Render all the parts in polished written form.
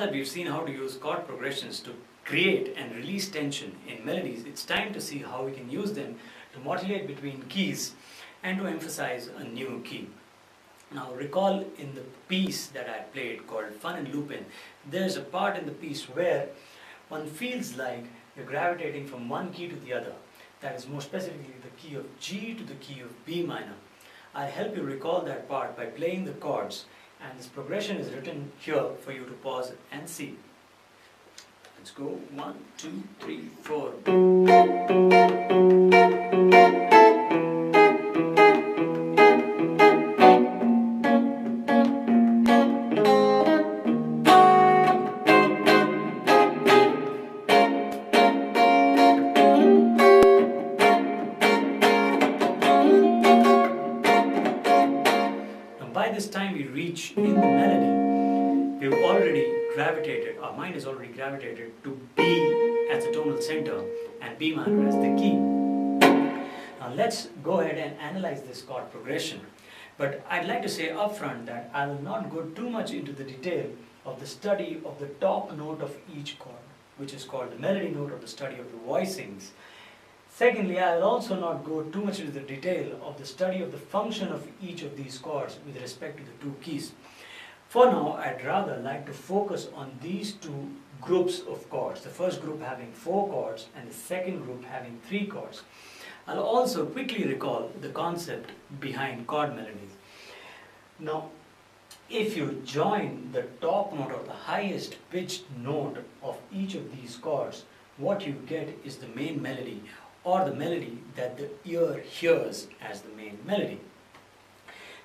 that we've seen how to use chord progressions to create and release tension in melodies, it's time to see how we can use them to modulate between keys and to emphasize a new key. Now recall in the piece that I played called FunInLoopin, there's a part in the piece where one feels like you're gravitating from one key to the other. That is more specifically the key of G to the key of B minor. I'll help you recall that part by playing the chords, and this progression is written here for you to pause and see. Let's go 1, 2, 3, 4. By this time we reach in the melody, we've already gravitated, our mind has already gravitated to B as the tonal center and B minor as the key. Now let's go ahead and analyze this chord progression. But I'd like to say upfront that I will not go too much into the detail of the study of the top note of each chord, which is called the melody note, or the study of the voicings. Secondly, I will also not go too much into the detail of the study of the function of each of these chords with respect to the two keys. For now, I'd rather like to focus on these two groups of chords, the first group having 4 chords and the second group having 3 chords. I'll also quickly recall the concept behind chord melodies. Now, if you join the top note or the highest pitched note of each of these chords, what you get is the main melody, or the melody that the ear hears as the main melody.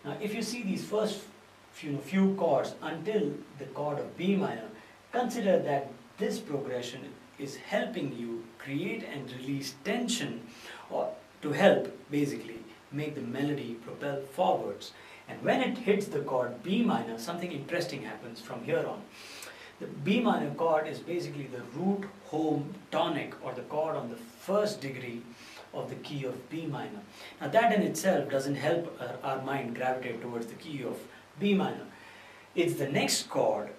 Now if you see these first few chords until the chord of B minor, consider that this progression is helping you create and release tension, or to help basically make the melody propel forwards. And when it hits the chord B minor, something interesting happens from here on. The B minor chord is basically the root home tonic, or the chord on the first degree of the key of B minor. Now that in itself doesn't help our mind gravitate towards the key of B minor. It's the next chord,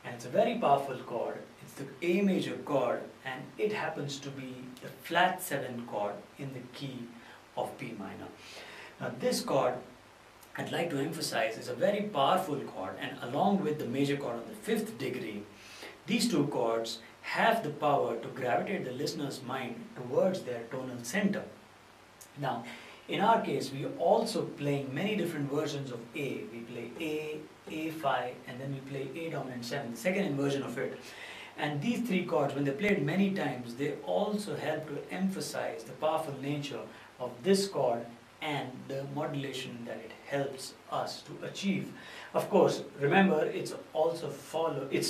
and it's a very powerful chord. It's the A major chord, and it happens to be the flat 7 chord in the key of B minor. Now this chord, I'd like to emphasize, is a very powerful chord, and along with the major chord on the 5th degree, these two chords have the power to gravitate the listener's mind towards their tonal center. Now, in our case, we are also playing many different versions of A. We play A, A5, and then we play A dominant 7, the second inversion of it. And these 3 chords, when they're played many times, they also help to emphasize the powerful nature of this chord and the modulation that it helps us to achieve. Of course, remember, it's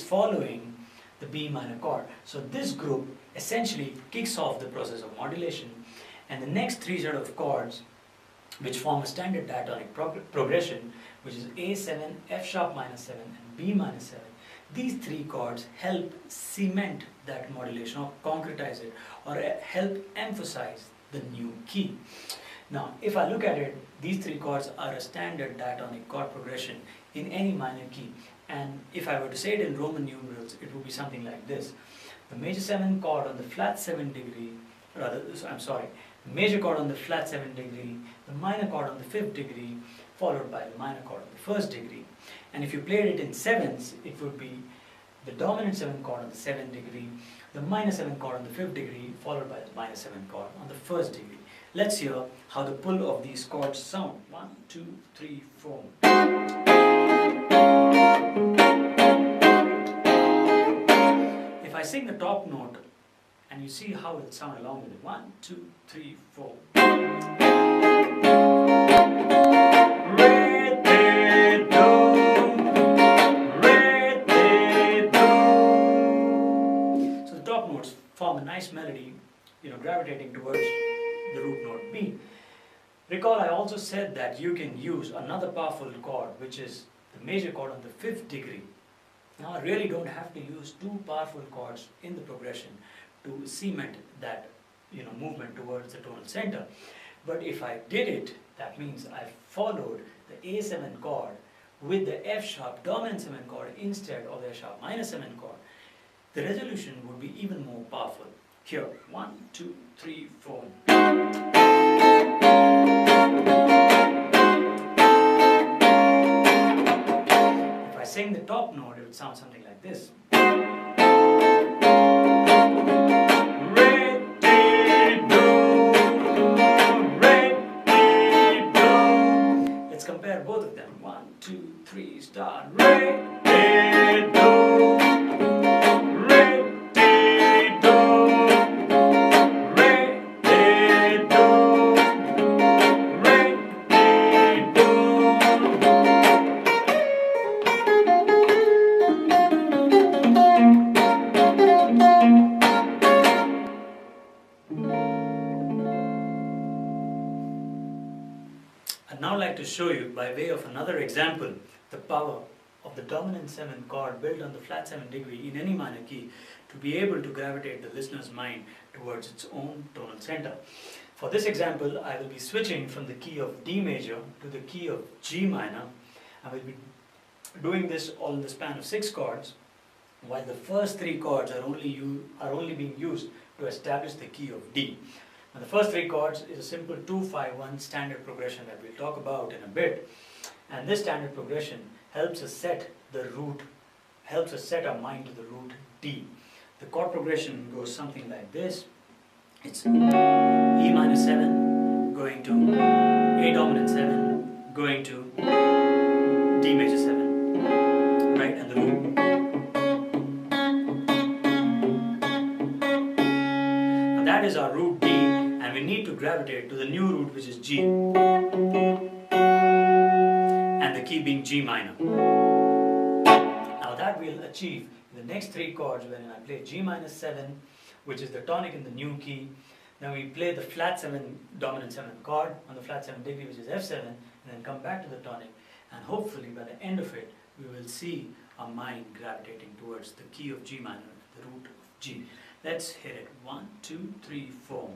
following the B minor chord. So this group essentially kicks off the process of modulation, and the next 3 set of chords, which form a standard diatonic progression, which is A7, F sharp minor 7, and B minor 7, these 3 chords help cement that modulation, or concretize it, or help emphasize the new key. Now, if I look at it, these 3 chords are a standard diatonic chord progression in any minor key. And if I were to say it in Roman numerals, it would be something like this. The major 7 chord on the flat 7 degree, the major chord on the flat 7 degree, the minor chord on the 5th degree, followed by the minor chord on the 1st degree. And if you played it in 7s, it would be the dominant 7 chord on the 7th degree, the minor 7 chord on the 5th degree, followed by the minor 7 chord on the 1st degree. Let's hear how the pull of these chords sound. 1, 2, 3, 4. If I sing the top note, and you see how it sounds along with it. 1, 2, 3, 4. Re, re, do. Re, re, do. So the top notes form a nice melody, gravitating towards the root note B. Recall, I also said that you can use another powerful chord, which is the major chord on the 5th degree. Now I really don't have to use 2 powerful chords in the progression to cement that movement towards the tonal center. But if I did it, that means I followed the A7 chord with the F sharp dominant 7 chord instead of the F sharp minor 7 chord, the resolution would be even more powerful. Here, 1, 2, 3, 4. If I sing the top note, it would sound something like this. Let's compare both of them. 1, 2, 3, start. Re, di, do. Re, di, do. Re, di, do. Re, di, do. I'd now like to show you, by way of another example, the power of the dominant 7 chord built on the flat 7 degree in any minor key to be able to gravitate the listener's mind towards its own tonal center. For this example, I will be switching from the key of D major to the key of G minor. I will be doing this all in the span of 6 chords, while the first 3 chords are only being used to establish the key of D. Now, the first 3 chords is a simple 2-5-1 standard progression that we'll talk about in a bit. And this standard progression helps us set our mind to the root D. The chord progression goes something like this. It's E minor 7 going to A dominant 7 going to D major 7, right? And the root. Now that is our root D, and we need to gravitate to the new root, which is G, and the key being G minor. Now that we'll achieve in the next 3 chords, wherein I play G minor 7, which is the tonic in the new key. Then we play the flat 7 dominant 7 chord on the flat 7 degree, which is F7, and then come back to the tonic, and hopefully by the end of it we will see our mind gravitating towards the key of G minor, the root of G. Let's hit it. 1, 2, 3, 4.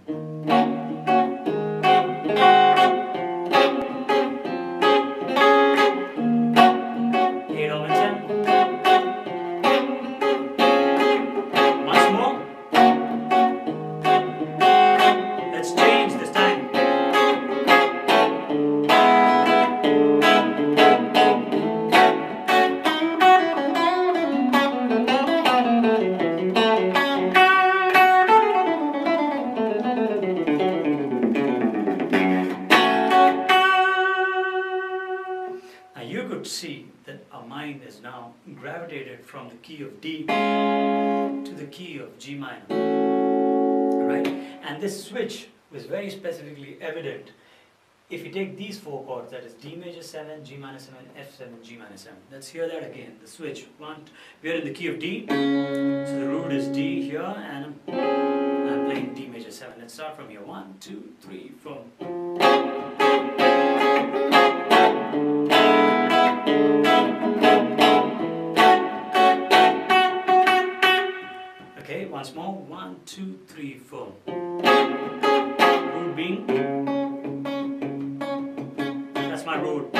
A dominant 7. Once more. Let's change this time. You could see that our mind is now gravitated from the key of D to the key of G minor, right? And this switch was very specifically evident if you take these 4 chords, that is D major 7, G minor 7, F7, G minor 7. Let's hear that again, the switch. We are in the key of D, so the root is D here, and I'm playing D major 7. Let's start from here. 1, 2, 3, 4. Okay, once more. 1, 2, 3, 4. Root being, that's my root.